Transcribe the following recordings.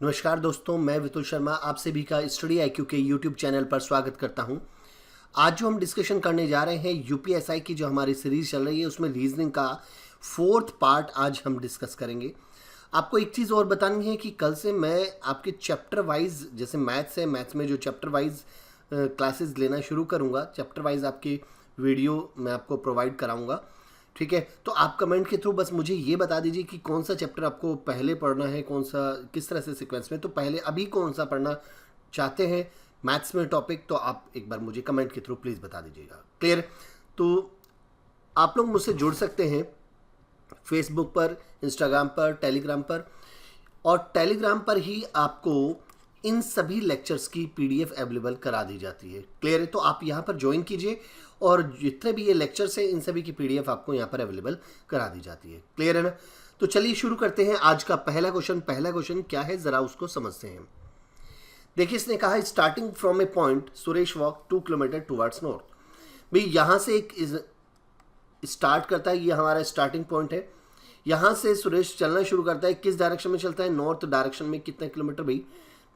नमस्कार दोस्तों, मैं विपुल शर्मा आप सभी का स्टडी आईक्यू के यूट्यूब चैनल पर स्वागत करता हूं। आज जो हम डिस्कशन करने जा रहे हैं यूपीएसआई की जो हमारी सीरीज चल रही है उसमें रीजनिंग का फोर्थ पार्ट आज हम डिस्कस करेंगे। आपको एक चीज़ और बतानी है कि कल से मैं आपके चैप्टर वाइज, जैसे मैथ्स है, मैथ्स में जो चैप्टर वाइज क्लासेस लेना शुरू करूँगा, चैप्टर वाइज आपकी वीडियो मैं आपको प्रोवाइड कराऊँगा। ठीक है, तो आप कमेंट के थ्रू बस मुझे ये बता दीजिए कि कौन सा चैप्टर आपको पहले पढ़ना है, कौन सा किस तरह से सीक्वेंस में। तो पहले अभी कौन सा पढ़ना चाहते हैं मैथ्स में टॉपिक, तो आप एक बार मुझे कमेंट के थ्रू प्लीज़ बता दीजिएगा। क्लियर? तो आप लोग मुझसे जुड़ सकते हैं फेसबुक पर, इंस्टाग्राम पर, टेलीग्राम पर, और टेलीग्राम पर ही आपको इन सभी लेक्चर्स की पीडीएफ अवेलेबल करा दी जाती है। क्लियर है? तो आप यहाँ पर ज्वाइन कीजिए और जितने भी ये लेक्चर्स हैं इन सभी की पीडीएफ आपको यहाँ पर अवेलेबल करा दी जाती है। क्लियर है ना? तो चलिए शुरू करते हैं आज का पहला क्वेश्चन। पहला क्वेश्चन क्या है ज़रा उसको समझते हैं। देखिए, इसने कहा है starting from A point Suresh walk 2 kilometre towards north. भाई यहाँ से एक स्टार्ट करता है, ये हमारा स्टार्टिंग पॉइंट है। यहाँ से सुरेश चलना शुरू करता है, किस डायरेक्शन में चलता है? नॉर्थ डायरेक्शन में। कितने किलोमीटर भाई?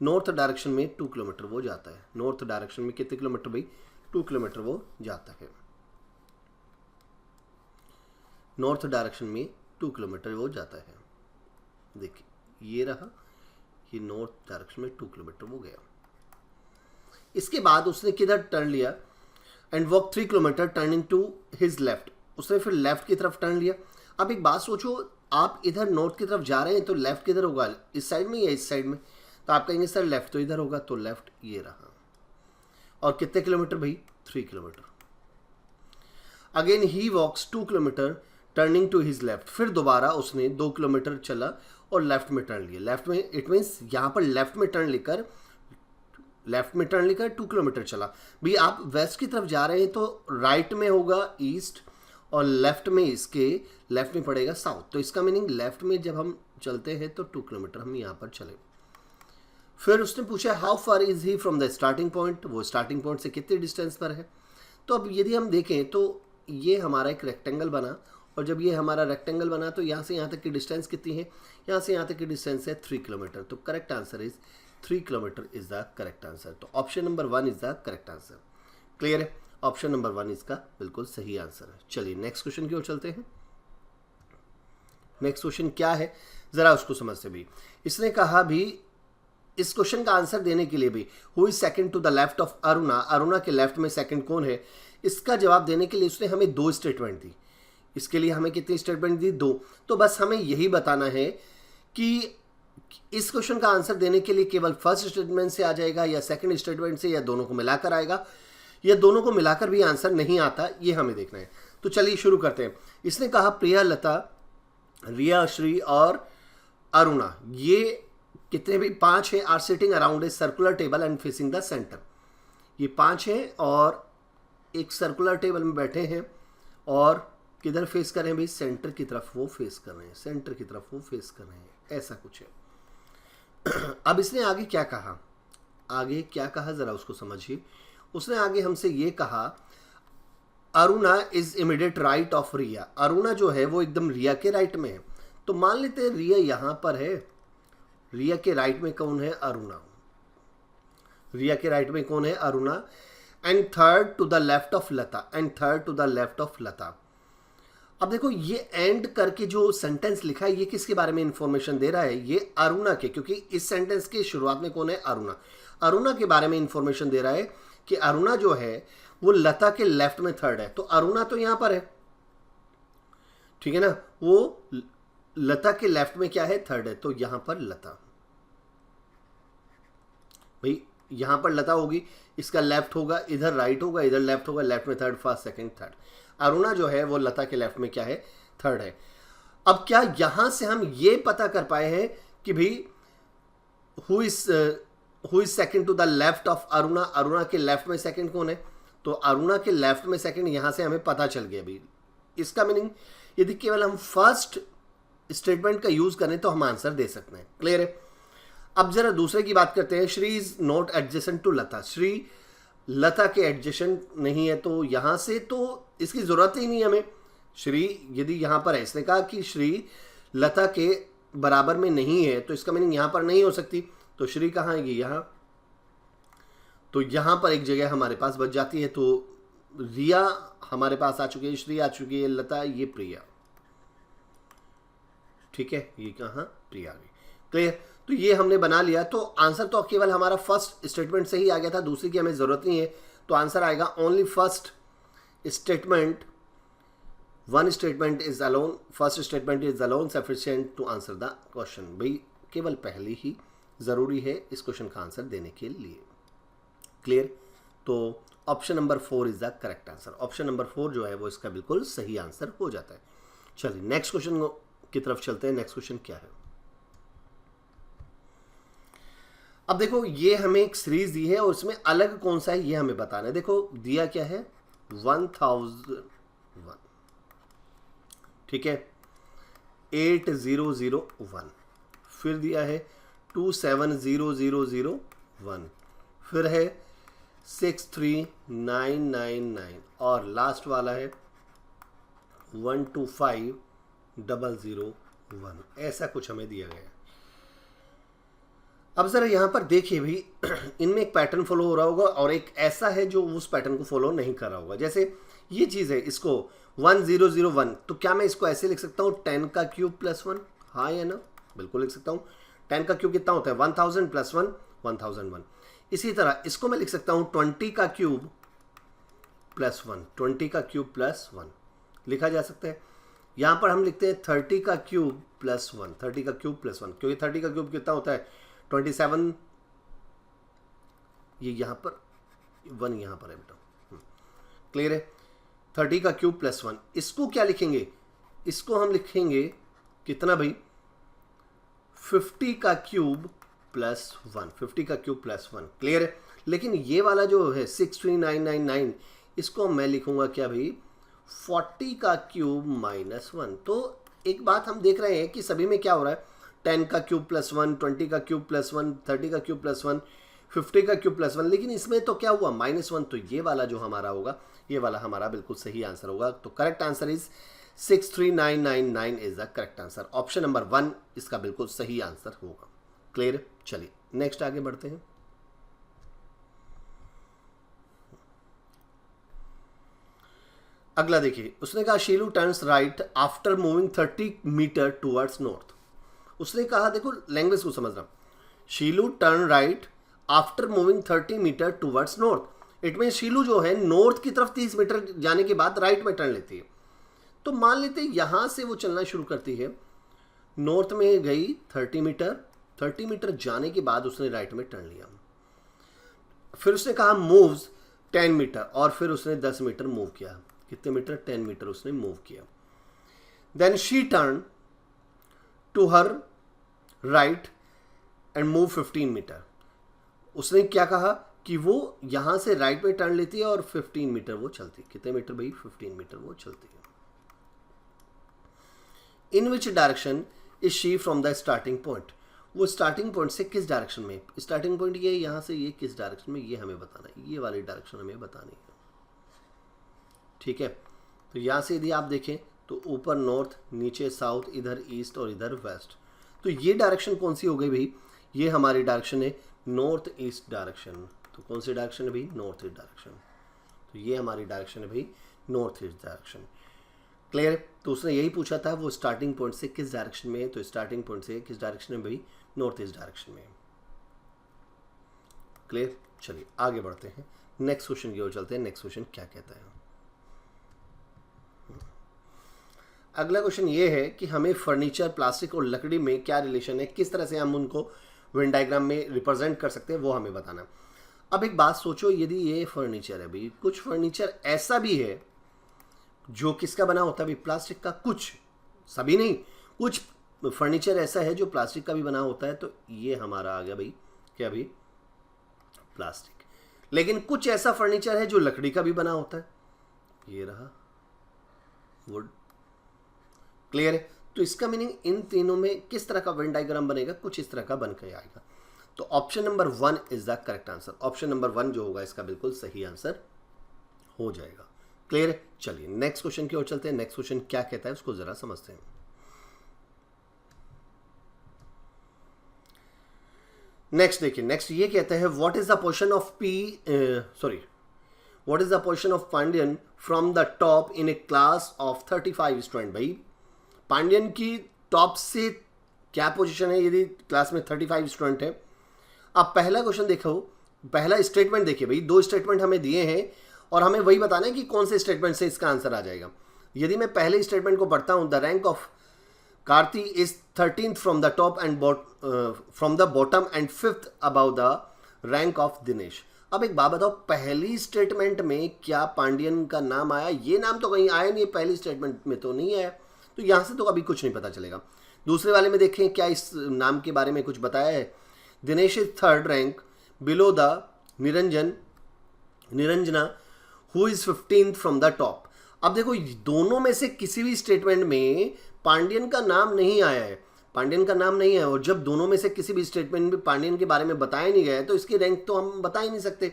नॉर्थ डायरेक्शन में 2 किलोमीटर वो जाता है। नॉर्थ डायरेक्शन में कितने किलोमीटर भाई? 2 किलोमीटर वो जाता है। नॉर्थ डायरेक्शन में 2 किलोमीटर वो जाता है। देखिए ये रहा, ये नॉर्थ डायरेक्शन में 2 किलोमीटर वो गया। इसके बाद उसने किधर टर्न लिया? And walk 3 kilometre turning to his left. उसने फिर लेफ्ट की तरफ टर्न लिया। अब एक बात सोचो, आप इधर नॉर्थ की तरफ जा रहे हैं तो लेफ्ट किधर होगा? इस साइड में या इस साइड में? तो आप कहेंगे सर लेफ्ट तो इधर होगा, तो लेफ्ट ये रहा। और कितने किलोमीटर भाई? 3 kilometre. Again he walks 2 kilometre turning to his left. फिर दोबारा उसने 2 किलोमीटर चला और लेफ्ट में टर्न लिया। लेफ्ट में इट मीन्स यहाँ पर लेफ्ट में टर्न लेकर 2 किलोमीटर चला। भाई आप वेस्ट की तरफ जा रहे हैं तो राइट में होगा ईस्ट और लेफ्ट में, इसके लेफ्ट में पड़ेगा साउथ। तो इसका मीनिंग लेफ्ट में जब हम चलते हैं तो 2 किलोमीटर हम यहाँ पर चले। फिर उसने पूछा how far is he from the starting point. वो स्टार्टिंग पॉइंट से कितने डिस्टेंस पर है? तो अब यदि हम देखें तो ये हमारा एक रेक्टेंगल बना, और जब ये हमारा रेक्टेंगल बना तो यहाँ से यहाँ तक की डिस्टेंस कितनी है? यहाँ से यहाँ तक की डिस्टेंस है 3 किलोमीटर। तो correct answer is 3 kilometre is the correct answer. तो option number 1 is the correct answer. Clear है? ऑप्शन नंबर 1 इसका बिल्कुल सही आंसर है। चलिए नेक्स्ट क्वेश्चन की ओर चलते हैं। नेक्स्ट क्वेश्चन क्या है जरा उसको समझते भी। इसने कहा भी इस क्वेश्चन का आंसर देने के लिए भी who is second to the left of Aruna. Aruna के लेफ्ट में सेकंड कौन है? इसका जवाब देने के लिए उसने हमें 2 स्टेटमेंट दी। इसके लिए हमें कितनी स्टेटमेंट दी? 2। तो बस हमें यही बताना है कि इस क्वेश्चन का आंसर देने के लिए केवल फर्स्ट स्टेटमेंट से आ जाएगा या सेकंड स्टेटमेंट से, या दोनों को मिलाकर आएगा, या दोनों को मिलाकर भी आंसर नहीं आता, ये हमें देखना है। तो चलिए शुरू करते हैं। इसने कहा प्रिया, लता, रिया, श्री और अरुणा, ये कितने भी 5 हैं, are sitting around a circular table and facing the centre. ये 5 हैं और एक सर्कुलर टेबल में बैठे हैं और किधर फेस कर रहे हैं भाई? सेंटर की तरफ वो फेस कर रहे हैं। सेंटर की तरफ वो फेस कर रहे हैं, ऐसा कुछ है। अब इसने आगे क्या कहा? आगे क्या कहा जरा उसको समझिए। उसने आगे हमसे ये कहा Aruna is immediate right of Riya. Aruna जो है वो एकदम रिया के राइट में है। तो मान लेते हैं रिया यहाँ पर है। रिया के राइट में कौन है? अरुणा। रिया के राइट में कौन है? Aruna. And third to the left of Lata. And third to the left of Lata. अब देखो ये एंड करके जो सेंटेंस लिखा है ये किसके बारे में इंफॉर्मेशन दे रहा है? ये अरुणा के, क्योंकि इस सेंटेंस के शुरुआत में कौन है? अरुणा। अरुणा के बारे में इंफॉर्मेशन दे रहा है कि अरुणा जो है वो लता के लेफ्ट में थर्ड है। तो अरुणा तो यहां पर है, ठीक है ना? वो लता के लेफ्ट में क्या है? थर्ड है। तो यहां पर लता, भाई यहां पर लता होगी, इसका लेफ्ट होगा, इधर राइट होगा, इधर लेफ्ट होगा, लेफ्ट में third, first, second, third. Aruna जो है वो लता के लेफ्ट में क्या है? थर्ड है। अब क्या यहां से हम ये पता कर पाए हैं कि भाई who is second to the left of Aruna? Aruna के लेफ्ट में सेकंड कौन है? तो अरुणा के लेफ्ट में सेकंड यहां से हमें पता चल गया भाई। इसका मीनिंग यदि केवल हम फर्स्ट स्टेटमेंट का यूज करें तो हम आंसर दे सकते हैं। क्लियर है? अब जरा दूसरे की बात करते हैं। Shri is not adjacent to Lata. Shri Lata के एडजेसेंट नहीं है, तो यहां से तो इसकी जरूरत ही नहीं हमें। श्री यदि यहां पर है, इसने कहा कि श्री लता के बराबर में नहीं है तो इसका मीनिंग यहां पर नहीं हो सकती, तो श्री कहाँ आएगी, यहां, तो यहां पर एक जगह हमारे पास बच जाती है। तो रिया हमारे पास आ चुकी है, श्री आ चुकी है, लता, ये प्रिया, ठीक है, ये कहाँ, प्रिया आ गई। क्लियर, तो ये हमने बना लिया। तो आंसर तो केवल हमारा फर्स्ट स्टेटमेंट से ही आ गया था, दूसरी की हमें जरूरत नहीं है। तो आंसर आएगा only first statement, one statement is alone, first statement is alone sufficient to answer the question. भाई केवल पहली ही जरूरी है इस क्वेश्चन का आंसर देने के लिए। क्लियर, तो option number 4 is the correct answer. Option number 4 जो है वो इसका बिल्कुल सही आंसर हो जाता है। चलिए नेक्स्ट क्वेश्चन की तरफ चलते हैं। नेक्स्ट क्वेश्चन क्या है, अब देखो ये हमें एक सीरीज दी है और उसमें अलग कौन सा है ये हमें बताना है। देखो दिया क्या है, 1001, ठीक है, 8001, फिर दिया है 270001, फिर है 63999 और लास्ट वाला है 125001। ऐसा कुछ हमें दिया गया है। अब जरा यहां पर देखिए भाई, इनमें एक पैटर्न फॉलो हो रहा होगा और एक ऐसा है जो उस पैटर्न को फॉलो नहीं कर रहा होगा। जैसे ये चीज है, इसको 1001, तो क्या मैं इसको ऐसे लिख सकता हूँ 10 का क्यूब प्लस 1, हाँ या ना, बिल्कुल लिख सकता हूँ। 10 का क्यूब कितना होता है, 1000 प्लस 1, 1001। इसी तरह इसको मैं लिख सकता हूँ 20 का क्यूब प्लस 1, 20 का क्यूब प्लस 1 लिखा जा सकता है। यहां पर हम लिखते हैं 30 का क्यूब प्लस 1, 30 का क्यूब प्लस 1, क्योंकि 30 का क्यूब कितना होता है 27, ये यहां पर 1 यहां पर है बेटा, क्लियर है। 30 का क्यूब प्लस 1, इसको क्या लिखेंगे, इसको हम लिखेंगे कितना भाई, 50 का क्यूब प्लस 1, 50 का क्यूब प्लस 1, क्लियर है। लेकिन ये वाला जो है 63999, इसको मैं लिखूंगा क्या भाई, 40 का क्यूब माइनस 1। तो एक बात हम देख रहे हैं कि सभी में क्या हो रहा है, 10 का क्यूब प्लस 1, 20 का क्यूब प्लस 1, 30 का क्यूब प्लस 1, 50 का क्यूब प्लस 1, लेकिन इसमें तो क्या हुआ माइनस 1। तो ये वाला जो हमारा होगा, ये वाला हमारा बिल्कुल सही आंसर होगा। तो correct answer is 63999 is the correct answer. Option number 1 इसका बिल्कुल सही आंसर होगा। क्लियर, चलिए नेक्स्ट आगे बढ़ते हैं। अगला देखिए, उसने कहा Shilu turns right after moving 30 metre towards north. उसने कहा, देखो लैंग्वेज को समझना, Shilu turn right after moving 30 metre towards north. It mean Shilu जो है नॉर्थ की तरफ 30 मीटर जाने के बाद राइट में टर्न लेती है। तो मान लेते हैं यहां से वो चलना शुरू करती है, नॉर्थ में गई 30 मीटर, 30 मीटर जाने के बाद उसने राइट में टर्न लिया। फिर उसने कहा मूव्स 10 मीटर, और फिर उसने 10 मीटर मूव किया। कितने मीटर, 10 मीटर उसने मूव किया। Then she turn to her right and move 15 metre. उसने क्या कहा कि वो यहां से राइट में टर्न लेती है और 15 मीटर वो चलती है। कितने मीटर भाई, 15 मीटर वो चलती है। In which direction is she from the starting point. वो स्टार्टिंग पॉइंट से किस डायरेक्शन में, स्टार्टिंग पॉइंट ये यहां से, ये किस डायरेक्शन में, ये हमें बताना है, ये वाली डायरेक्शन हमें बतानी है, ठीक है। तो यहां से यदि आप देखें तो ऊपर नॉर्थ, नीचे साउथ, इधर ईस्ट और इधर वेस्ट। तो ये डायरेक्शन कौन सी हो गई भाई, ये हमारी डायरेक्शन है नॉर्थ ईस्ट डायरेक्शन। तो कौन सी डायरेक्शन है भाई, नॉर्थ ईस्ट डायरेक्शन। तो ये हमारी डायरेक्शन है भाई नॉर्थ ईस्ट डायरेक्शन। क्लियर, तो उसने यही पूछा था वो स्टार्टिंग पॉइंट से किस डायरेक्शन में है। तो स्टार्टिंग पॉइंट से किस डायरेक्शन में भाई, नॉर्थ ईस्ट डायरेक्शन में। क्लियर, चलिए आगे बढ़ते हैं, नेक्स्ट क्वेश्चन की ओर चलते हैं। नेक्स्ट क्वेश्चन क्या कहता है, अगला क्वेश्चन ये है कि हमें फर्नीचर, प्लास्टिक और लकड़ी में क्या रिलेशन है, किस तरह से हम उनको वेन डायग्राम में रिप्रेजेंट कर सकते हैं, वो हमें बताना। अब एक बात सोचो, यदि ये फर्नीचर है भाई, कुछ फर्नीचर ऐसा भी है जो किसका बना होता है भाई, प्लास्टिक का। कुछ, सभी नहीं, कुछ फर्नीचर ऐसा है जो प्लास्टिक का भी बना होता है। तो ये हमारा आ गया भाई क्या भाई, प्लास्टिक। लेकिन कुछ ऐसा फर्नीचर है जो लकड़ी का भी बना होता है, ये रहा वुड। क्लियर है, तो इसका मीनिंग इन तीनों में किस तरह का वेन डायग्राम बनेगा, कुछ इस तरह का बन के आएगा। तो option number 1 is the correct answer. Option number 1 जो होगा इसका बिल्कुल सही आंसर हो जाएगा। क्लियर है, चलिए नेक्स्ट क्वेश्चन की ओर चलते हैं। नेक्स्ट क्वेश्चन क्या कहता है उसको जरा समझते हैं। नेक्स्ट देखिए, नेक्स्ट ये कहते हैं what is the position of what is the position of Pandiyan from the top in a class of 35 student. भाई पांड्यन की टॉप से क्या पोजीशन है यदि क्लास में 35 स्टूडेंट है। अब पहला क्वेश्चन देखो, पहला स्टेटमेंट देखिए भाई, दो स्टेटमेंट हमें दिए हैं और हमें वही बताना है कि कौन से स्टेटमेंट से इसका आंसर आ जाएगा। यदि मैं पहले स्टेटमेंट को पढ़ता हूं, the rank of Karti is 13th from the top and from the bottom and 5th about the rank of Dinesh. अब एक बात बताओ, पहली स्टेटमेंट में क्या पांड्यन का नाम आया? ये नाम तो कहीं आया नहीं, पहली स्टेटमेंट में तो नहीं आया, तो यहां से तो अभी कुछ नहीं पता चलेगा। दूसरे वाले में देखें क्या इस नाम के बारे में कुछ बताया है। Dinesh is 3rd rank below the Niranjana who is 15th from the top. अब देखो दोनों में से किसी भी स्टेटमेंट में पांड्यन का नाम नहीं आया है, पांड्यन का नाम नहीं है, और जब दोनों में से किसी भी स्टेटमेंट में पांड्यन के बारे में बताया नहीं गया है तो इसकी रैंक तो हम बता ही नहीं सकते।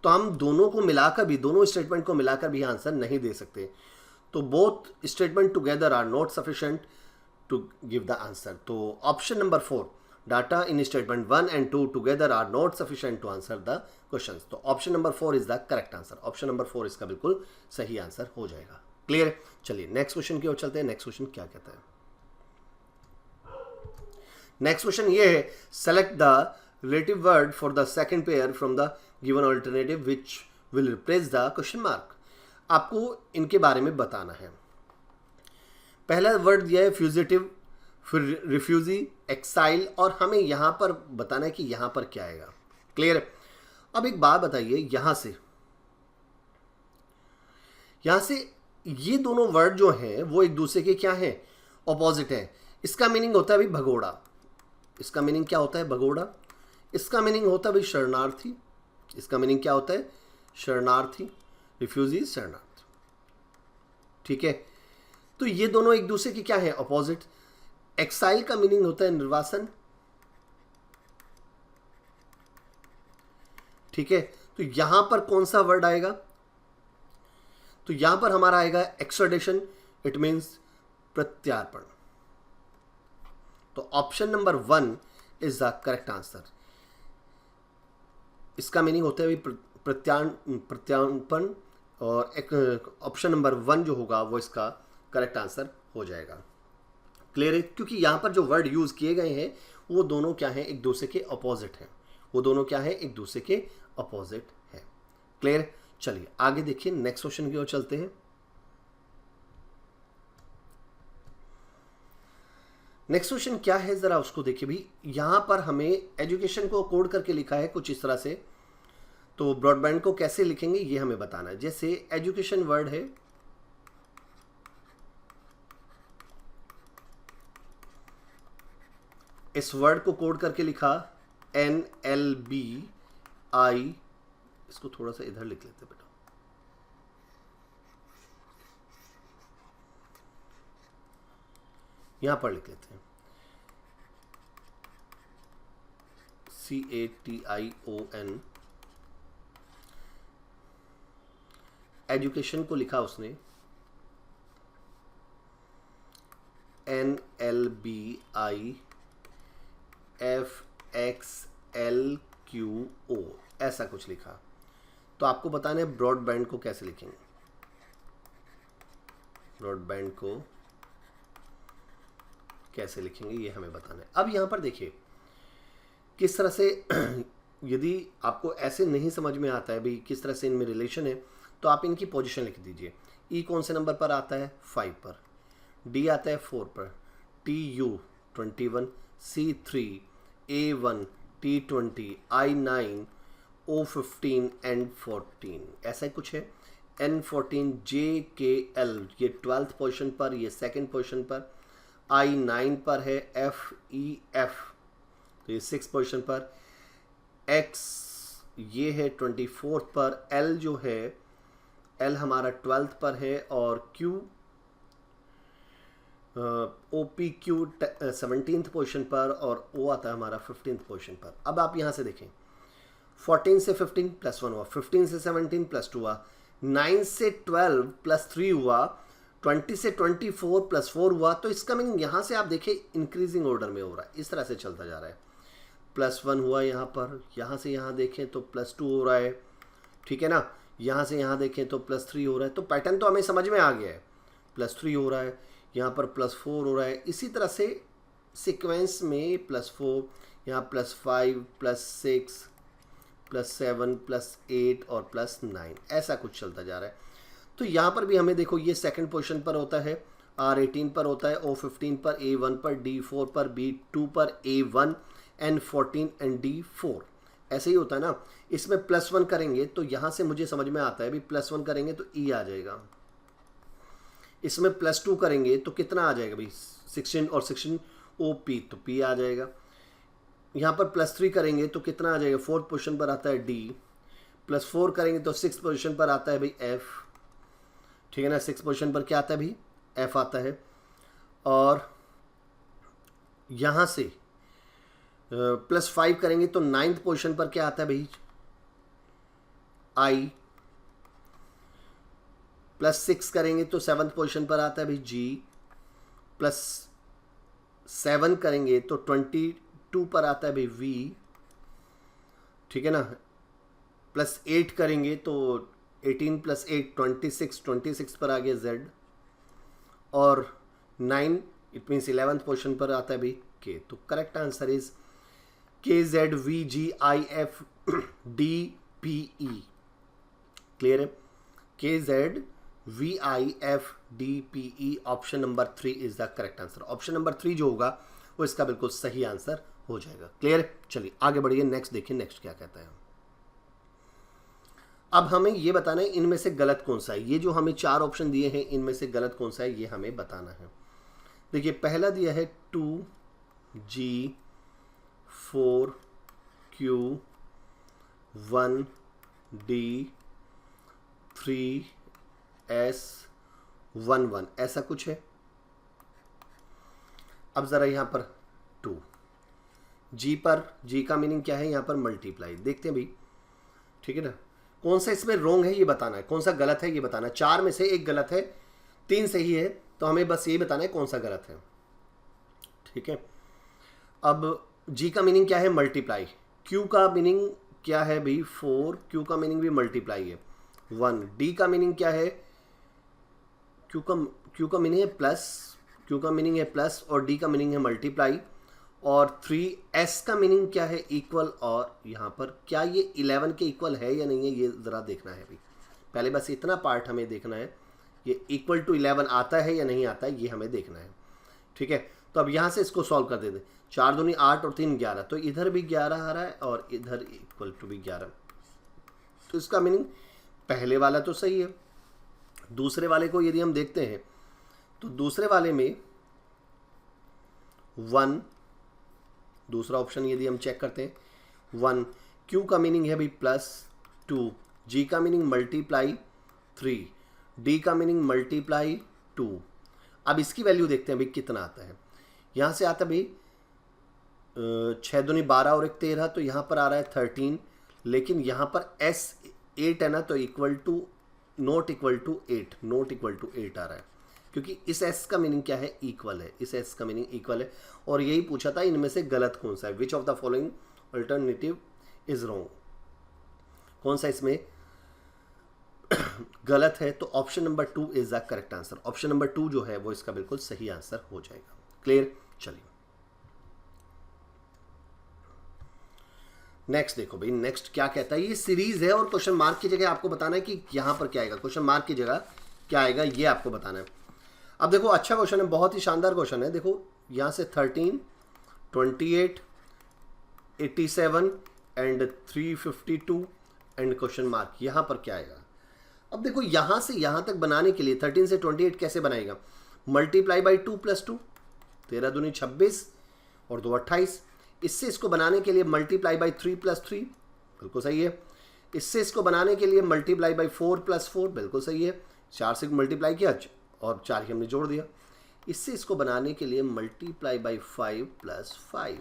तो हम दोनों को मिलाकर भी, दोनों स्टेटमेंट को मिलाकर भी आंसर नहीं दे सकते। तो both statement together are not sufficient to give the answer. तो option number 4, data in statement 1 and 2 together are not sufficient to answer the question. तो option number 4 is the correct answer. Option number 4 इसका बिल्कुल सही answer हो जाएगा। Clear? चलिए next question की ओर चलते हैं। नेक्स्ट क्वेश्चन क्या कहता है? नेक्स्ट क्वेश्चन ये है, select the relative word for the second pair from the given alternative which will replace the question mark. आपको इनके बारे में बताना है। पहला वर्ड दिया है फ्यूजिटिव, फिर रिफ्यूजी, एक्साइल, और हमें यहां पर बताना है कि यहां पर क्या आएगा। क्लियर? अब एक बात बताइए, यहां से ये दोनों वर्ड जो हैं वो एक दूसरे के क्या हैं? ऑपोजिट हैं। इसका मीनिंग होता है भाई भगोड़ा। इसका मीनिंग क्या होता है? भगोड़ा। इसका मीनिंग होता है भाई शरणार्थी। इसका मीनिंग क्या होता है? शरणार्थी। रिफ्यूजी, शरणार्थी। ठीक है, तो ये दोनों एक दूसरे के क्या है? ऑपोजिट। एक्साइल का मीनिंग होता है निर्वासन। ठीक है, तो यहां पर कौन सा वर्ड आएगा? तो यहां पर हमारा आएगा एक्सट्राडिशन, इट मींस प्रत्यार्पण। तो option number 1 is the correct answer. इसका मीनिंग होता है प्रत्यार्पण, और ऑप्शन नंबर 1 जो होगा वो इसका करेक्ट आंसर हो जाएगा। क्लियर है? क्योंकि यहां पर जो वर्ड यूज किए गए हैं वो दोनों क्या है? एक दूसरे के अपोजिट हैं। वो दोनों क्या है? एक दूसरे के अपोजिट है। क्लियर? चलिए आगे देखिए, नेक्स्ट क्वेश्चन की ओर चलते हैं। नेक्स्ट क्वेश्चन क्या है जरा उसको देखिए भी। यहां पर हमें एजुकेशन को कोड करके लिखा है कुछ इस तरह से, तो ब्रॉडबैंड को कैसे लिखेंगे ये हमें बताना है। जैसे एजुकेशन वर्ड है, इस वर्ड को कोड करके लिखा NLBI। इसको थोड़ा सा इधर लिख लेते बेटा, यहां पर लिख लेते हैं CATION। एजुकेशन को लिखा उसने NLBI FXLQO, ऐसा कुछ लिखा। तो आपको बताना है ब्रॉडबैंड को कैसे लिखेंगे। ब्रॉडबैंड को कैसे लिखेंगे ये हमें बताना है। अब यहां पर देखिए किस तरह से यदि आपको ऐसे नहीं समझ में आता है भाई किस तरह से इनमें रिलेशन है, तो आप इनकी पोजीशन लिख दीजिए। ई कौन से नंबर पर आता है? 5 पर। डी आता है 4 पर। TU 21, C3, A1, T20, I9, O15 and 14, ऐसा ही कुछ है। N14, JKL ये 12th पोजीशन पर, ये 2nd पोजीशन पर। I9 पर है FEF, तो ये 6th पोजीशन पर। X ये है 24th पर। L जो है L हमारा 12th पर है, और Q OPQ 17th पोजीशन पर, और O आता है हमारा 15th पोजीशन पर। अब आप यहां से देखें 14 से 15 प्लस 1 हुआ, 15 से 17 प्लस 2 हुआ, 9 से 12 प्लस 3 हुआ, 20 से 24 प्लस 4 हुआ। तो इसका मीनिंग यहां से आप देखें इंक्रीजिंग ऑर्डर में हो रहा है, इस तरह से चलता जा रहा है। +1 हुआ यहाँ पर, यहाँ से यहाँ देखें तो +2 हो रहा है, ठीक है ना, यहाँ से यहाँ देखें तो +3 हो रहा है। तो पैटर्न तो हमें समझ में आ गया है, +3 हो रहा है, यहाँ पर +4 हो रहा है। इसी तरह से सीक्वेंस में +4, यहाँ +5, +6, +7, +8 और +9, ऐसा कुछ चलता जा रहा है। तो यहाँ पर भी हमें देखो ये सेकंड पोजीशन पर होता है, R18 पर होता है, O15 पर, A1 पर, D4 पर, B2 पर, A1, N14 एंड D4, ऐसे ही होता है ना। इसमें +1 करेंगे तो यहाँ से मुझे समझ में आता है भी +1 करेंगे तो E आ जाएगा, इसमें +2 करेंगे तो कितना आ जाएगा भाई 16 और 16 OP, तो P आ जाएगा। यहाँ पर +3 करेंगे तो कितना आ जाएगा, 4th पोजीशन पर आता है D, +4 करेंगे तो 6th पोजीशन पर आता है भाई F, ठीक है ना, 6th पोजीशन पर क्या आता है भाई F आता है। और यहाँ से +5 करेंगे तो 9th पोजीशन पर क्या आता है भाई I, +6 करेंगे तो 7th पोजीशन पर आता है भाई G, +7 करेंगे तो 22 पर आता है भाई V, ठीक है ना, +8 करेंगे तो 18 + 8 26 पर आ गया Z, और 9 इट मीन्स 11th पोजीशन पर आता है भाई K। तो correct answer is KZVGIFDPE। Clear है, KZVIFDPE, option number 3 is the correct answer. Option number 3 जो होगा वो इसका बिल्कुल सही आंसर हो जाएगा। क्लियर है, चलिए आगे बढ़िए, नेक्स्ट देखिए, नेक्स्ट क्या कहता है। अब हमें ये बताना है इनमें से गलत कौन सा है। ये जो हमें 4 ऑप्शन दिए हैं इनमें से गलत कौन सा है ये हमें बताना है। देखिए पहला दिया है 2G 4Q 1D 3S 11, ऐसा कुछ है। अब ज़रा यहाँ पर 2 G पर, G का मीनिंग क्या है, यहाँ पर मल्टीप्लाई, देखते हैं भाई, ठीक है ना। कौन सा इसमें रोंग है ये बताना है, कौन सा गलत है ये बताना है। 4 में से एक गलत है, 3 सही है, तो हमें बस ये बताना है कौन सा गलत है, ठीक है। अब G का मीनिंग क्या है, मल्टीप्लाई। Q का मीनिंग क्या है भाई 4, Q का मीनिंग भी मल्टीप्लाई है 1। D का मीनिंग क्या है, Q का मीनिंग है प्लस, Q का मीनिंग है प्लस और D का मीनिंग है मल्टीप्लाई। और 3S का मीनिंग क्या है, इक्वल। और यहाँ पर क्या ये 11 के इक्वल है या नहीं है ये ज़रा देखना है भाई। पहले बस इतना पार्ट हमें देखना है, ये इक्वल टू 11 आता है या नहीं आता है ये हमें देखना है, ठीक है। तो अब यहाँ से इसको सॉल्व कर देते हैं। 4 दूनी 8 और 3 11, तो इधर भी 11 आ रहा है और इधर इक्वल टू भी 11, तो इसका मीनिंग पहले वाला तो सही है। दूसरे वाले को यदि हम देखते हैं तो दूसरे वाले में 1, दूसरा ऑप्शन यदि हम चेक करते हैं 1, Q का मीनिंग है भाई प्लस 2, G का मीनिंग मल्टीप्लाई 3, D का मीनिंग मल्टीप्लाई 2। अब इसकी वैल्यू देखते हैं भाई कितना आता है। यहाँ से आता है भाई 6 दूनी 12 और 1 13, तो यहाँ पर आ रहा है 13, लेकिन यहाँ पर S 8 है ना, तो equal to not equal to 8, not equal to 8 आ रहा है, क्योंकि इस S का मीनिंग क्या है, इक्वल है, इस S का मीनिंग इक्वल है। और यही पूछा था इनमें से गलत कौन सा है, which of the following alternative is wrong, कौन सा इसमें गलत है। तो option number 2 is the correct answer. Option number 2 जो है वो इसका बिल्कुल सही आंसर हो जाएगा। क्लियर, चलिए नेक्स्ट देखो भाई, नेक्स्ट क्या कहता है। ये सीरीज है और क्वेश्चन मार्क की जगह आपको बताना है कि यहां पर क्या आएगा, क्वेश्चन मार्क की जगह क्या आएगा ये आपको बताना है। अब देखो अच्छा क्वेश्चन है, बहुत ही शानदार क्वेश्चन है। देखो यहां से 13, 28, 87 एंड 352 एंड क्वेश्चन मार्क, यहां पर क्या आएगा। अब देखो यहां से यहां तक बनाने के लिए 13 से 28 कैसे बनाएगा, मल्टीप्लाई बाई 2 + 2, 13 दूनी 26 और 2 28। इससे इसको बनाने के लिए मल्टीप्लाई बाई 3 + 3, बिल्कुल सही है। इससे इसको बनाने के लिए मल्टीप्लाई बाई 4 + 4, बिल्कुल सही है। 4 से मल्टीप्लाई किया और 4 ही हमने जोड़ दिया। इससे इसको बनाने के लिए मल्टीप्लाई बाई 5 + 5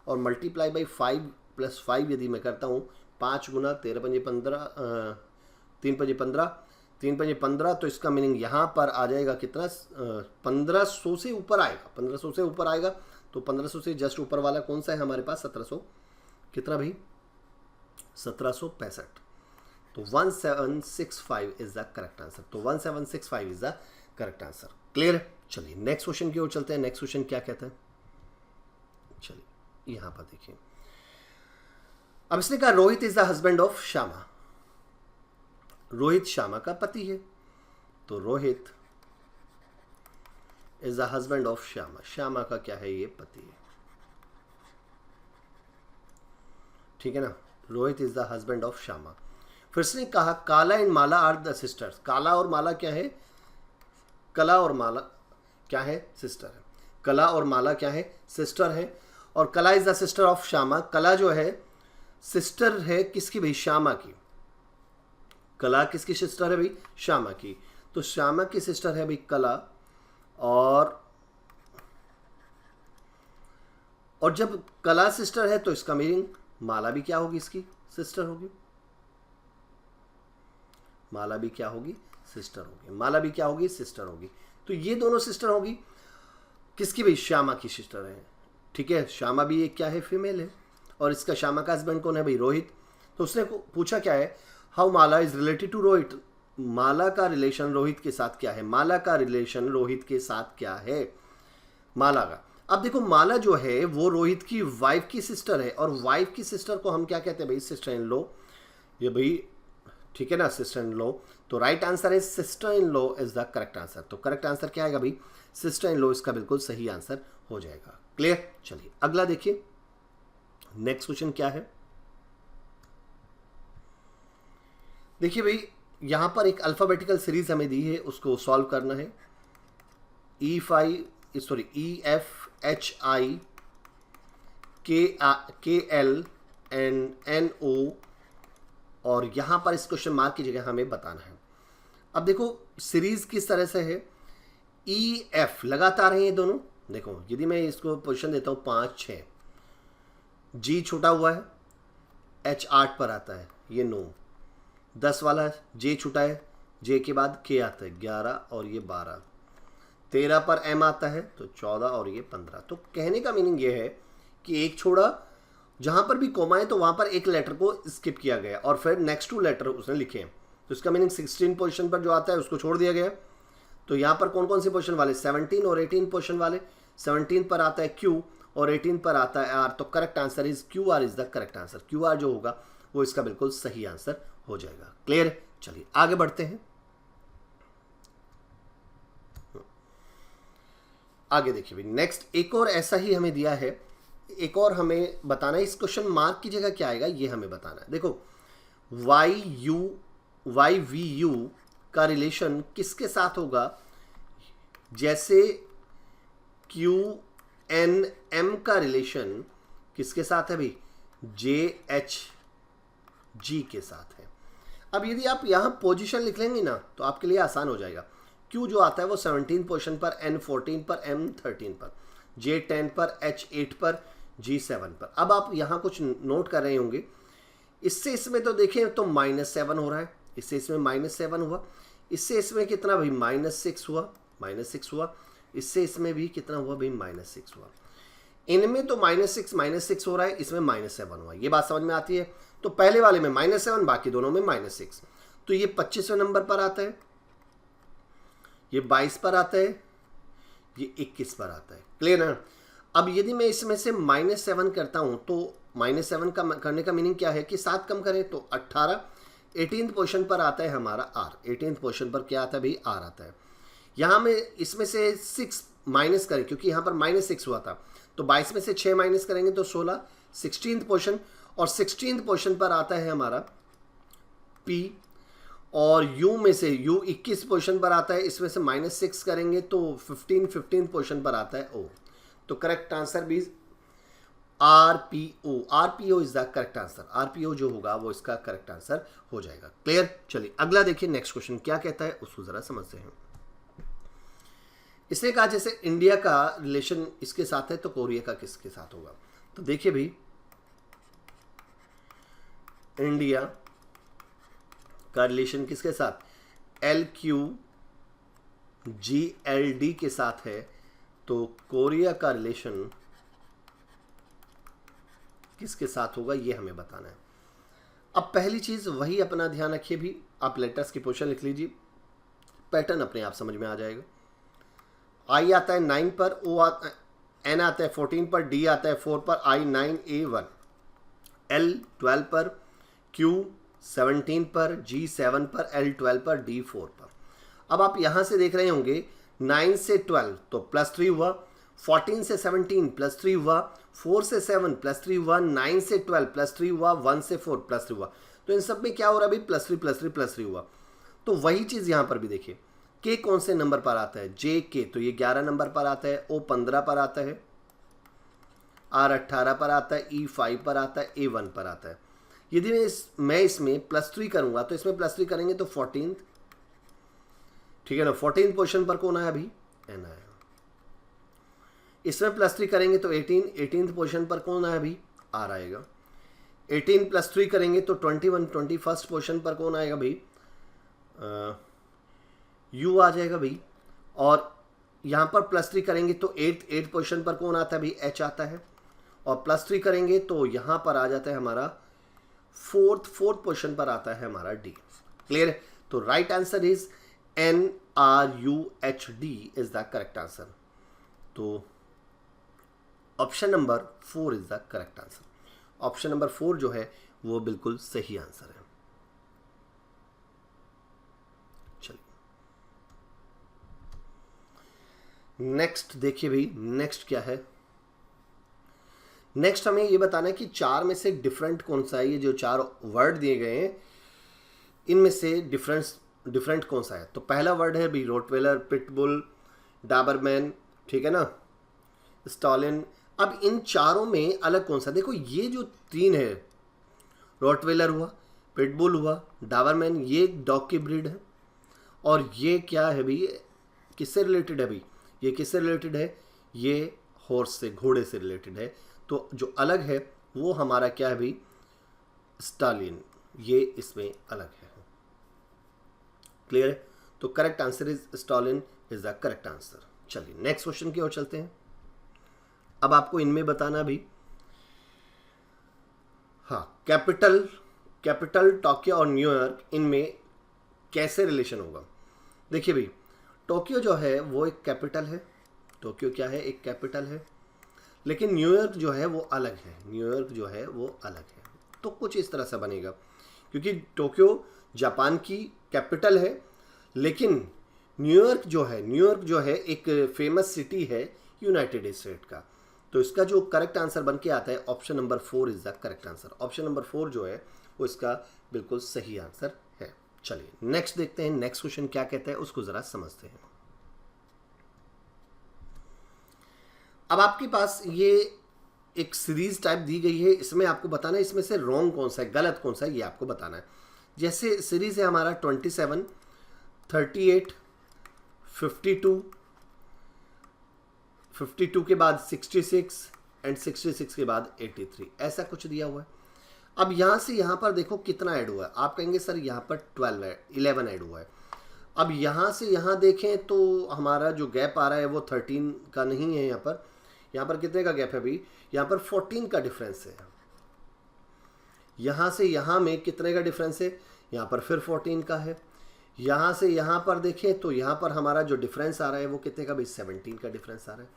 और मल्टीप्लाई बाई 5 + 5 यदि मैं करता हूँ 5 गुना 13 × 15, 3 × 15, 3 × 15, तो इसका मीनिंग यहाँ पर आ जाएगा कितना, 1500 से ऊपर आएगा, 1500 से ऊपर आएगा। तो 1500 से जस्ट ऊपर वाला कौन सा है हमारे पास, 1700 कितना भाई? 1765। तो 1765 इज द करेक्ट आंसर। तो 1765 is the correct answer. Clear? चलिए नेक्स्ट क्वेश्चन की ओर चलते हैं। नेक्स्ट क्वेश्चन क्या कहता है? चलिए यहां पर देखिए, अब इसने कहा Rohit is the husband of Shyama. Rohit Shyama का पति है, तो Rohit is the husband of Shyama. Shyama का क्या है? ये पति है, ठीक है ना। Rohit is the husband of Shyama. फिर इसने कहा Kala and Mala are the sisters. Kala और माला क्या है? कला और माला क्या है? सिस्टर है। कला और माला क्या है? सिस्टर है। और कला is the sister of Shyama. कला जो है सिस्टर है किसकी भाई? श्यामा की। कला किसकी सिस्टर है भाई? श्यामा की। तो श्यामा की सिस्टर है भाई कला, और जब कला सिस्टर है तो इसका मीनिंग माला भी क्या होगी? इसकी सिस्टर होगी। माला भी क्या होगी? सिस्टर होगी। माला भी क्या होगी? सिस्टर होगी। तो ये दोनों सिस्टर होगी किसकी भाई? श्यामा की सिस्टर है, ठीक है। श्यामा भी एक क्या है? फीमेल है। और इसका श्यामा का हस्बैंड कौन है भाई? रोहित। तो उसने पूछा क्या है? How Mala is related to Rohit. Mala का रिलेशन रोहित के साथ क्या है? माला का रिलेशन रोहित के साथ क्या है? माला का, अब देखो माला जो है वो रोहित की वाइफ की सिस्टर है, और वाइफ की सिस्टर को हम क्या कहते हैं भाई? Sister in law. ये भाई ठीक है ना, सिस्टर इन लॉ। तो राइट आंसर है sister in law is the correct answer. तो करेक्ट आंसर क्या आएगा भाई? सिस्टर इन लॉ इसका बिल्कुल सही आंसर हो जाएगा। क्लियर? चलिए अगला देखिए, नेक्स्ट क्वेश्चन क्या है? देखिए भाई यहां पर एक अल्फाबेटिकल सीरीज हमें दी है, उसको सॉल्व करना है। EFHI KL एंड NO, और यहां पर इस क्वेश्चन मार्क की जगह हमें बताना है। अब देखो सीरीज किस तरह से है? EF लगातार है ये दोनों। देखो यदि मैं इसको पोजीशन देता हूं 5 6, G छूटा हुआ है, H 8 पर आता है, ये 9। 10 वाला J छूटा है, J के बाद K आता है 11 और ये 12। 13 पर M आता है तो 14 और ये 15। तो कहने का मीनिंग ये है कि एक छोड़ा, जहां पर भी कोमा है तो वहां पर एक लेटर को स्किप किया गया और फिर नेक्स्ट 2 लेटर उसने लिखे हैं। तो इसका मीनिंग 16 पोजीशन पर जो आता है उसको छोड़ दिया गया। तो यहाँ पर कौन कौन सी पोजीशन वाले? 17 और 18 पोजीशन वाले। 17 पर आता है Q और 18 पर आता है R। तो correct answer is QR is the correct answer. QR जो होगा वो इसका बिल्कुल सही आंसर हो जाएगा। क्लियर? चलिए आगे बढ़ते हैं। आगे देखिए भाई, नेक्स्ट एक और ऐसा ही हमें दिया है, एक और हमें बताना है। इस क्वेश्चन मार्क की जगह क्या आएगा ये हमें बताना है। देखो YVU का रिलेशन किसके साथ होगा? जैसे QNM का रिलेशन किसके साथ है भाई? JHG के साथ है। अब यदि आप यहां पोजीशन लिख लेंगे ना तो आपके लिए आसान हो जाएगा। Q जो आता है वो 17 पोजीशन पर, N 14 पर, M 13 पर, J 10 पर, H 8 पर, G 7 पर। अब आप यहाँ कुछ नोट कर रहे होंगे, इससे इसमें तो देखें तो -7 हो रहा है, इससे इसमें -7 हुआ, इससे इसमें कितना भाई? -6 हुआ, -6 हुआ, इससे इसमें भी कितना हुआ भाई? -6 हुआ। इनमें तो -6 हो रहा है, इसमें -7 हुआ। ये बात समझ में आती है? तो पहले वाले में -7, बाकी दोनों में -6। तो ये 25वें नंबर पर आता है, ये 22 पर आता है, ये 21 पर आता है। क्लियर है? अब यदि मैं इसमें से -7 करता हूं तो -7 का करने का मीनिंग क्या है कि 7 कम करें तो 18। 18th पोजीशन पर आता है हमारा R। 18th पोजीशन पर क्या आता है भाई? R आता है। यहां में इसमें से 6 माइनस करें क्योंकि यहां पर -6 हुआ था, तो 22 में से 6 माइनस करेंगे तो 16। 16th पोजीशन, और 16th पोजीशन पर आता है हमारा P, और U में से U 21 पोजीशन पर आता है, इसमें से -6 करेंगे तो 15th पोजीशन पर आता है O। तो करेक्ट आंसर भी RPO। RPO is the correct answer. RPO जो होगा वो इसका करेक्ट आंसर हो जाएगा। क्लियर? चलिए अगला देखिए, नेक्स्ट क्वेश्चन क्या कहता है उसको जरा समझते हैं। इसने कहा जैसे इंडिया का रिलेशन इसके साथ है तो कोरिया का किसके साथ होगा? तो देखिए भाई, इंडिया का रिलेशन किसके साथ? LQGLD के साथ है। तो कोरिया का रिलेशन किसके साथ होगा ये हमें बताना है। अब पहली चीज वही अपना ध्यान रखिए भी, आप लेटर्स की पोजीशन लिख लीजिए, पैटर्न अपने आप समझ में आ जाएगा। आई आता है 9 पर, ओ आता एन आता है 14 पर, डी आता है 4 पर, आई 9 ए 1, एल 12 पर, क्यू 17 पर, जी 7 पर, एल 12 पर, डी 4 पर। अब आप यहां से देख रहे होंगे 9 से 12 तो +3 हुआ, 14 से 17 +3 हुआ, 4 से 7 +3 हुआ, 9 से 12 +3 हुआ, 1 से 4 +3 हुआ। तो इन सब में क्या हो रहा है भाई, +3 हुआ। तो वही चीज यहां पर भी देखिए, के कौन से नंबर पर आता है, जे के, तो ये 11 नंबर पर आता है, ओ 15 पर आता है, आर 18 पर आता है, ई 5 पर आता है, ए 1 पर आता है। यदि मैं इसमें +3 करूंगा तो इसमें +3 करेंगे तो 14, ठीक है ना, 14 पोजीशन पर कौन आया अभी, एन आया। इसमें +3 करेंगे तो 18 पोजीशन पर कौन आया अभी, आर आएगा। 18 +3 करेंगे तो 21 पोजीशन पर कौन आएगा भाई, यू आ जाएगा भाई। और यहां पर +3 करेंगे तो 8 पोजीशन पर कौन आता है भाई, एच आता है। और +3 करेंगे तो यहां पर आ जाता है हमारा फोर्थ पोजीशन पर आता है हमारा डी। क्लियर है? तो right answer is NRUHD is the correct answer. तो option number 4 is the correct answer. Option number 4 जो है वो बिल्कुल सही आंसर है। चलिए नेक्स्ट देखिए भाई, नेक्स्ट क्या है। नेक्स्ट हमें ये बताना है कि 4 में से डिफरेंट कौन सा है। ये जो 4 वर्ड दिए गए हैं इनमें से डिफरेंट कौन सा है। तो पहला वर्ड है भी रोटवेलर, पिटबुल, डाबरमैन, ठीक है ना, स्टॉलिन। अब इन चारों में अलग कौन सा, देखो ये जो 3 है, रोटवेलर हुआ, पिटबुल हुआ, डाबरमैन, ये डॉग की ब्रीड है। और ये क्या है भाई, किससे रिलेटेड है भाई, ये किससे रिलेटेड है, ये हॉर्स से, घोड़े से रिलेटेड है। तो जो अलग है वो हमारा क्या है भाई, स्टालिन, ये इसमें अलग है। क्लियर है? तो correct answer is Stalin is the correct answer. चलिए नेक्स्ट क्वेश्चन की ओर चलते हैं। अब आपको इनमें बताना भी, हाँ, कैपिटल टोक्यो और न्यूयॉर्क, इनमें कैसे रिलेशन होगा। देखिए भाई, टोक्यो जो है वो एक कैपिटल है, टोक्यो क्या है, एक कैपिटल है। लेकिन न्यूयॉर्क जो है वो अलग है, न्यूयॉर्क जो है वो अलग है। तो कुछ इस तरह से बनेगा, क्योंकि टोक्यो जापान की कैपिटल है, लेकिन न्यूयॉर्क जो है एक फेमस सिटी है यूनाइटेड स्टेट का। तो इसका जो करेक्ट आंसर बन के आता है option number 4 is the correct answer. Option number 4 जो है वो इसका बिल्कुल सही आंसर है। चलिए नेक्स्ट देखते हैं, नेक्स्ट क्वेश्चन क्या कहता है उसको जरा समझते हैं। अब आपके पास ये एक सीरीज टाइप दी गई है, इसमें आपको बताना है इसमें से रॉन्ग कौन सा है, गलत कौन सा है, ये आपको बताना है। जैसे सीरीज है हमारा 27, 38, 52 के बाद 66 एंड 66 के बाद 83, ऐसा कुछ दिया हुआ है। अब यहां से यहां पर देखो कितना ऐड हुआ है। आप कहेंगे सर यहां पर 11 ऐड हुआ है। अब यहां से यहां देखें तो हमारा जो गैप आ रहा है वो 13 का नहीं है। यहाँ पर कितने का गैप है भाई, यहाँ पर 14 का डिफरेंस है। यहाँ से यहाँ में कितने का डिफरेंस है, यहाँ पर फिर 14 का है। यहाँ से यहाँ पर देखें तो यहाँ पर हमारा जो डिफरेंस आ रहा है वो कितने का भाई, 17 का डिफरेंस आ रहा है।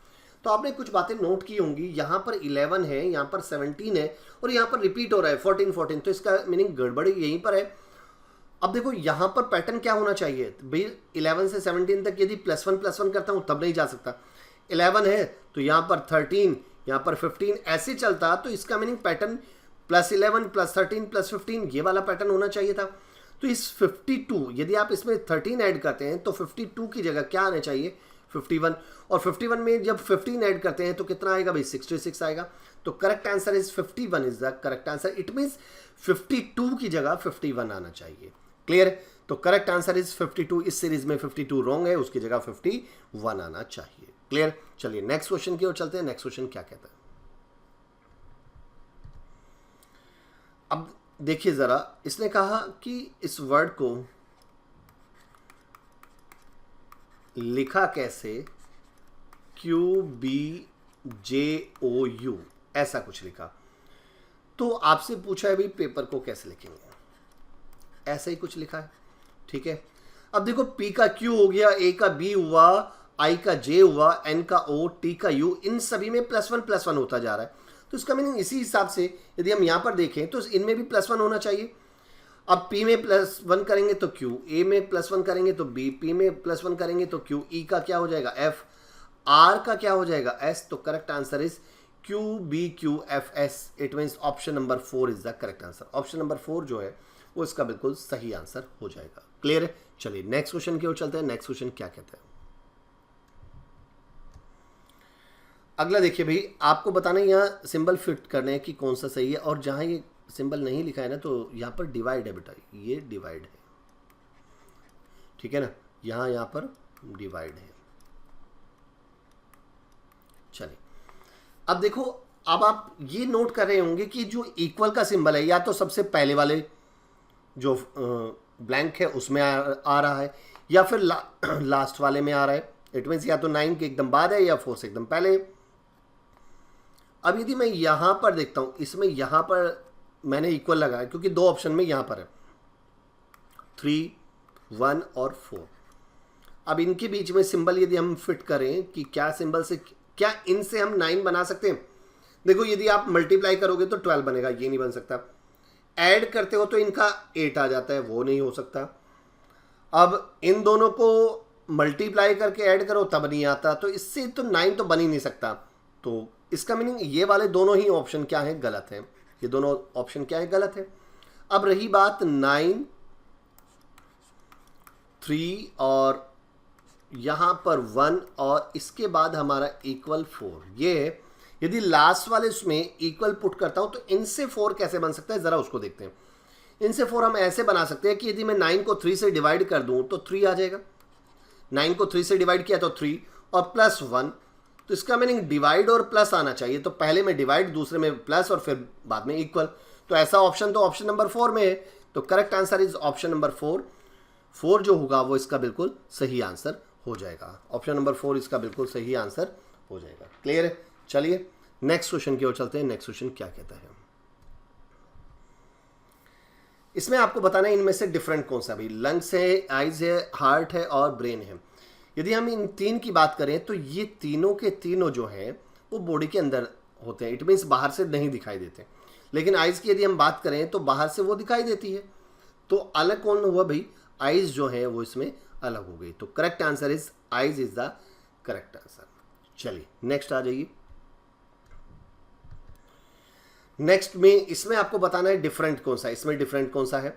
तो आपने कुछ बातें नोट की होंगी, यहाँ पर 11 है, यहाँ पर 17 है और यहाँ पर रिपीट हो रहा है 14। तो इसका मीनिंग गड़बड़ी यहीं पर है। अब देखो यहाँ पर पैटर्न क्या होना चाहिए भाई, 11 से 17 तक यदि +1 करता हूँ तब नहीं जा सकता। 11 है तो यहाँ पर 13, यहाँ पर 15, ऐसे चलता तो इसका मीनिंग पैटर्न +11 +13 +15 ये वाला पैटर्न होना चाहिए था। तो इस 52 यदि आप इसमें 13 ऐड करते हैं तो 52 की जगह क्या आना चाहिए, 51। और 51 में जब 15 ऐड करते हैं तो कितना आएगा भाई, 66 आएगा। तो correct answer is 51 is the correct answer. It means 52 की जगह 51 आना चाहिए। क्लियर है? तो करेक्ट आंसर इज 52। इस सीरीज में 52 रॉन्ग है, उसकी जगह 51 आना चाहिए। क्लियर? चलिए नेक्स्ट क्वेश्चन की ओर चलते हैं। नेक्स्ट क्वेश्चन क्या कहता है, अब देखिए जरा, इसने कहा कि इस वर्ड को लिखा कैसे, QBJOU, ऐसा कुछ लिखा। तो आपसे पूछा है भाई पेपर को कैसे लिखेंगे, ऐसे ही कुछ लिखा है, ठीक है। अब देखो P का Q हो गया, A का B हुआ, I का J हुआ, N का O, T का U, इन सभी में +1 होता जा रहा है। तो इसका मीनिंग इसी हिसाब से यदि हम यहाँ पर देखें तो इनमें भी +1 होना चाहिए। अब P में +1 करेंगे तो Q, A में +1 करेंगे तो B, P में +1 करेंगे तो Q, E का क्या हो जाएगा F, R का क्या हो जाएगा S। तो correct answer is QBQFS। It means option number 4 is the correct answer. Option number 4 जो है वो इसका बिल्कुल सही आंसर हो जाएगा। क्लियर है? चलिए नेक्स्ट क्वेश्चन की ओर चलते हैं। नेक्स्ट क्वेश्चन क्या कहते हैं, अगला देखिए भाई, आपको बताना है यहाँ सिंबल फिट करने हैं कि कौन सा सही है, और जहां ये सिंबल नहीं लिखा है ना तो यहाँ पर डिवाइड है बेटा, ये डिवाइड है, ठीक है ना, यहाँ पर डिवाइड है। चलिए अब देखो, अब आप ये नोट कर रहे होंगे कि जो इक्वल का सिंबल है या तो सबसे पहले वाले जो ब्लैंक है उसमें आ रहा है, या फिर लास्ट वाले में आ रहा है। इट मीन्स या तो 9 के एकदम बाद है या 4 से एकदम पहले। अब यदि मैं यहां पर देखता हूं, इसमें यहां पर मैंने इक्वल लगाया क्योंकि 2 ऑप्शन में यहां पर है 3, 1 और 4। अब इनके बीच में सिंबल यदि हम फिट करें कि क्या सिंबल से, क्या इनसे हम 9 बना सकते हैं। देखो यदि आप मल्टीप्लाई करोगे तो 12 बनेगा, ये नहीं बन सकता। ऐड करते हो तो इनका 8 आ जाता है, वो नहीं हो सकता। अब इन दोनों को मल्टीप्लाई करके ऐड करो तब नहीं आता, तो इससे तो 9 तो बन ही नहीं सकता। तो इसका मीनिंग ये वाले दोनों ही ऑप्शन क्या है, गलत है। ये दोनों ऑप्शन क्या है, गलत है। अब रही बात 9, 3 और यहां पर 1 और इसके बाद हमारा इक्वल 4, ये है। यदि लास्ट वाले उसमें इक्वल पुट करता हूं तो इनसे 4 कैसे बन सकता है, जरा उसको देखते हैं। इनसे 4 हम ऐसे बना सकते हैं कि यदि मैं 9 को 3 से डिवाइड कर दूं तो 3 आ जाएगा। 9 को 3 से डिवाइड किया तो 3 और +1, तो इसका मीनिंग डिवाइड और प्लस आना चाहिए। तो पहले में डिवाइड, दूसरे में प्लस और फिर बाद में इक्वल। तो ऐसा ऑप्शन तो ऑप्शन नंबर 4 में है। तो correct answer is option number 4। 4 जो होगा वो इसका बिल्कुल सही आंसर हो जाएगा। ऑप्शन नंबर 4 इसका बिल्कुल सही आंसर हो जाएगा। क्लियर है? चलिए नेक्स्ट क्वेश्चन की ओर चलते हैं। नेक्स्ट क्वेश्चन क्या कहता है, इसमें आपको बताना है इनमें से डिफरेंट कौन सा भी, लंग्स है, आइज है, हार्ट है और ब्रेन है। यदि हम इन 3 की बात करें तो ये तीनों के तीनों जो है वो बॉडी के अंदर होते हैं। इट मीन्स बाहर से नहीं दिखाई देते। लेकिन आइज की यदि हम बात करें तो बाहर से वो दिखाई देती है। तो अलग कौन हुआ भाई, आइज जो है वो इसमें अलग हो गई। तो correct answer is eyes is the correct answer. चलिए नेक्स्ट आ जाइए। नेक्स्ट में इसमें आपको बताना है डिफरेंट कौन सा है। इसमें डिफरेंट कौन सा है,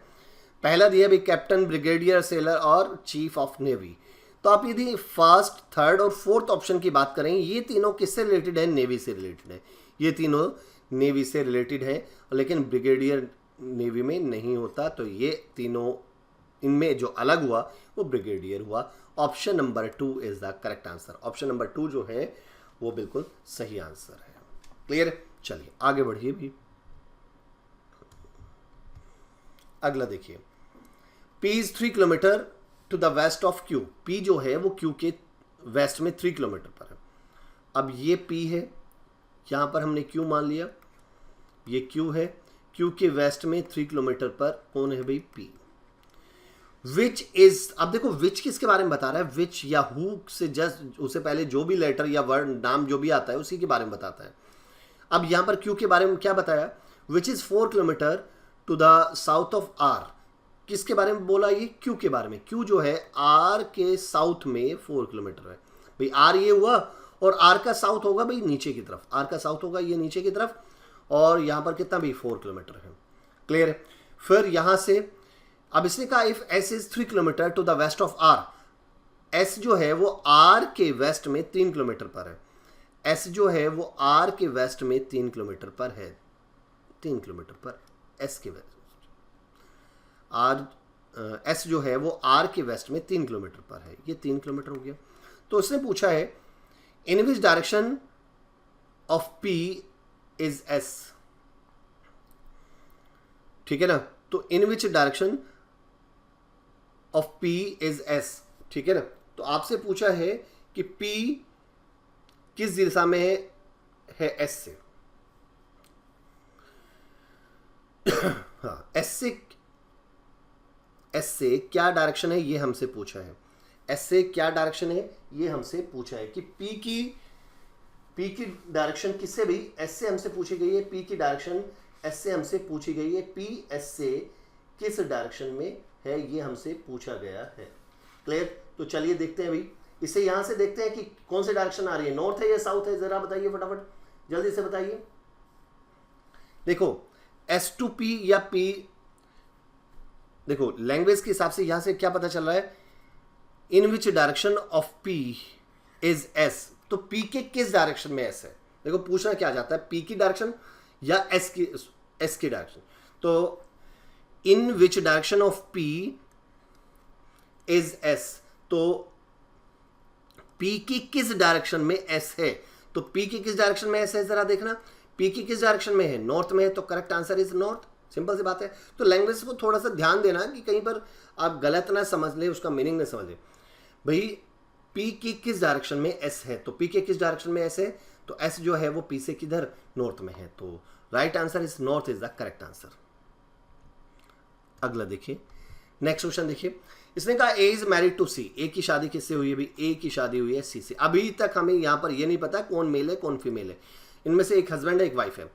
पहला दिया भी कैप्टन, ब्रिगेडियर, सेलर और चीफ ऑफ नेवी। तो आप यदि फर्स्ट, थर्ड और फोर्थ ऑप्शन की बात करें, ये तीनों किससे रिलेटेड है, नेवी से रिलेटेड है। ये तीनों नेवी से रिलेटेड है, लेकिन ब्रिगेडियर नेवी में नहीं होता। तो ये तीनों, इनमें जो अलग हुआ वो ब्रिगेडियर हुआ। Option number 2 is the correct answer. Option number 2 जो है वो बिल्कुल सही आंसर है। क्लियर? चलिए आगे बढ़िए भी। अगला देखिए, P is 3 kilometre to the west of Q। P जो है वो Q के वेस्ट में 3 किलोमीटर पर है। अब ये P है, यहां पर हमने Q मान लिया, ये Q है। Q के वेस्ट में 3 किलोमीटर पर कौन है भाई, P। विच इज, अब देखो विच किसके बारे में बता रहा है, विच या हु से जस्ट उससे पहले जो भी लेटर या वर्ड, नाम जो भी आता है उसी के बारे में बताता है। अब यहां पर Q के बारे में क्या बताया, which is 4 kilometre to the south of R। किसके बारे में बोला, ये Q के बारे में। Q जो है R के साउथ में 4 किलोमीटर है भाई। R ये हुआ, और R का साउथ होगा भाई नीचे की तरफ। R का साउथ होगा ये नीचे की तरफ, और यहां पर कितना भी 4 किलोमीटर है। क्लियर है? फिर यहां से अब इसने कहा if S is 3 kilometre to the west of R। S जो है वो R के वेस्ट में 3 किलोमीटर पर है। S जो है वो R के वेस्ट में 3 किलोमीटर पर है। 3 किलोमीटर पर S के वेस्ट, S जो है वो R के वेस्ट में 3 किलोमीटर पर है। ये 3 किलोमीटर हो गया। तो उसने पूछा है in which direction of P is S। ठीक है ना? तो in which direction of P is S, ठीक है ना? तो आपसे पूछा है कि P किस दिशा में है S से। हाँ, एस से क्या डायरेक्शन है ये हमसे पूछा है, एस से क्या डायरेक्शन है ये हमसे पूछा है कि पी की डायरेक्शन किससे भी, एस से हमसे पूछी गई है, पी की डायरेक्शन एस से हमसे पूछी गई है, पी एस से किस डायरेक्शन में है ये हमसे पूछा गया है। क्लियर? तो चलिए देखते हैं भाई, इसे यहां से देखते हैं कि कौन सी डायरेक्शन आ रही है, नॉर्थ है या साउथ है, जरा बताइए फटाफट, जल्दी से बताइए। देखो एस टू पी या पी, देखो लैंग्वेज के हिसाब से यहां से क्या पता चल रहा है, in which direction of P is S, तो पी के किस डायरेक्शन में एस है। देखो पूछना क्या जाता है, पी की डायरेक्शन या एस की डायरेक्शन। तो in which direction of P is S, तो पी की किस डायरेक्शन में एस है, तो पी की किस डायरेक्शन में एस है, जरा देखना, पी की किस डायरेक्शन में है, नॉर्थ में है, तो correct answer is north. Simple सी बात है। तो लैंग्वेज को थोड़ा सा ध्यान देना कि कहीं पर आप गलत ना समझ ले, उसका मीनिंग ना समझ ले। भाई पी की किस डायरेक्शन में एस है, तो पी के किस डायरेक्शन में एस है, तो एस जो है वो पी से किधर, नॉर्थ में है, तो right answer is north is the correct answer. अगला देखिए, नेक्स्ट क्वेश्चन देखिए, इसने कहा ए इज मैरिड टू सी, ए की शादी किससे हुई है, भाई ए की शादी हुई है सी से। अभी तक हमें यहां पर ये नहीं पता कौन मेल है कौन फीमेल है, इनमें से एक हस्बैंड है एक वाइफ है।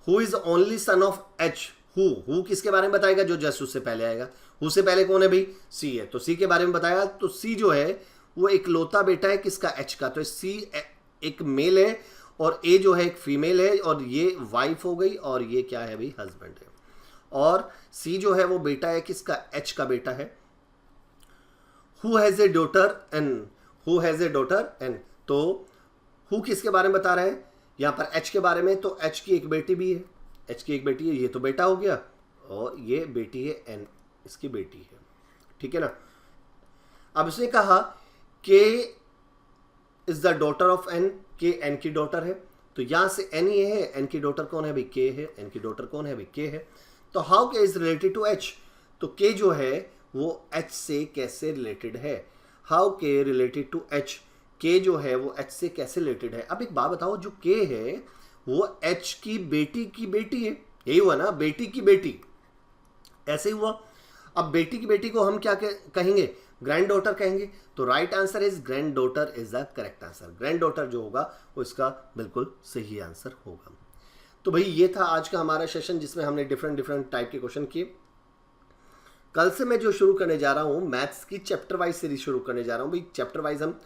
Who is only son of H, who किसके बारे में बताएगा, जो जस्ट उससे पहले आएगा। हु से पहले कौन है भाई, सी है, तो सी के बारे में बताया, तो सी जो है वो एक लौता बेटा है किसका, एच का, तो सी एक मेल है और ए जो है एक फीमेल है, और ये वाइफ हो गई और ये क्या है भाई, हस्बैंड है। और सी जो है वो बेटा है किसका, एच का बेटा है। Who has a daughter N, who has a daughter N, तो हु किसके बारे में बता रहे हैं, यहां पर एच के बारे में, तो एच की एक बेटी भी है, एच की एक बेटी है, ये तो बेटा हो गया, और ये बेटी है एन, इसकी बेटी है, ठीक है ना। अब इसने कहा K is the daughter of N, K N की डॉटर है, तो यहां से एन ये है, एन की डॉटर कौन है भाई, के है, एन की डॉटर कौन है भाई, के है। तो हाउ के इज रिलेटेड टू एच, तो के जो है वो एच से कैसे रिलेटेड है, हाउ के रिलेटेड टू एच, के जो है वो एच से कैसे रिलेटेड है। अब एक बात बताओ, जो के है वो एच की बेटी है, यही हुआ ना, बेटी की बेटी, ऐसे ही हुआ। अब बेटी की बेटी को हम क्या कहेंगे, ग्रैंड डॉटर कहेंगे, तो right answer is grand daughter is the correct answer. Grand daughter जो होगा वो इसका बिल्कुल सही आंसर होगा। तो भाई ये था आज का हमारा सेशन जिसमें हमने डिफरेंट टाइप के क्वेश्चन किए। कल से मैं जो शुरू करने जा रहा हूँ मैथ्स की चैप्टर वाइज सीरीज शुरू करने जा रहा हूँ। भाई चैप्टर वाइज हम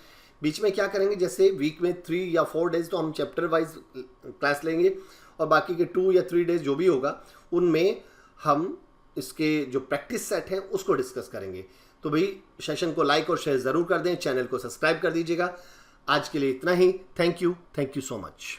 बीच में क्या करेंगे, जैसे वीक में 3 या 4 डेज तो हम चैप्टर वाइज क्लास लेंगे, और बाकी के 2 या 3 डेज जो भी होगा उनमें हम इसके जो प्रैक्टिस सेट है उसको डिस्कस करेंगे। तो भाई सेशन को लाइक और शेयर ज़रूर कर दें, चैनल को सब्सक्राइब कर दीजिएगा। आज के लिए इतना ही, थैंक यू सो मच।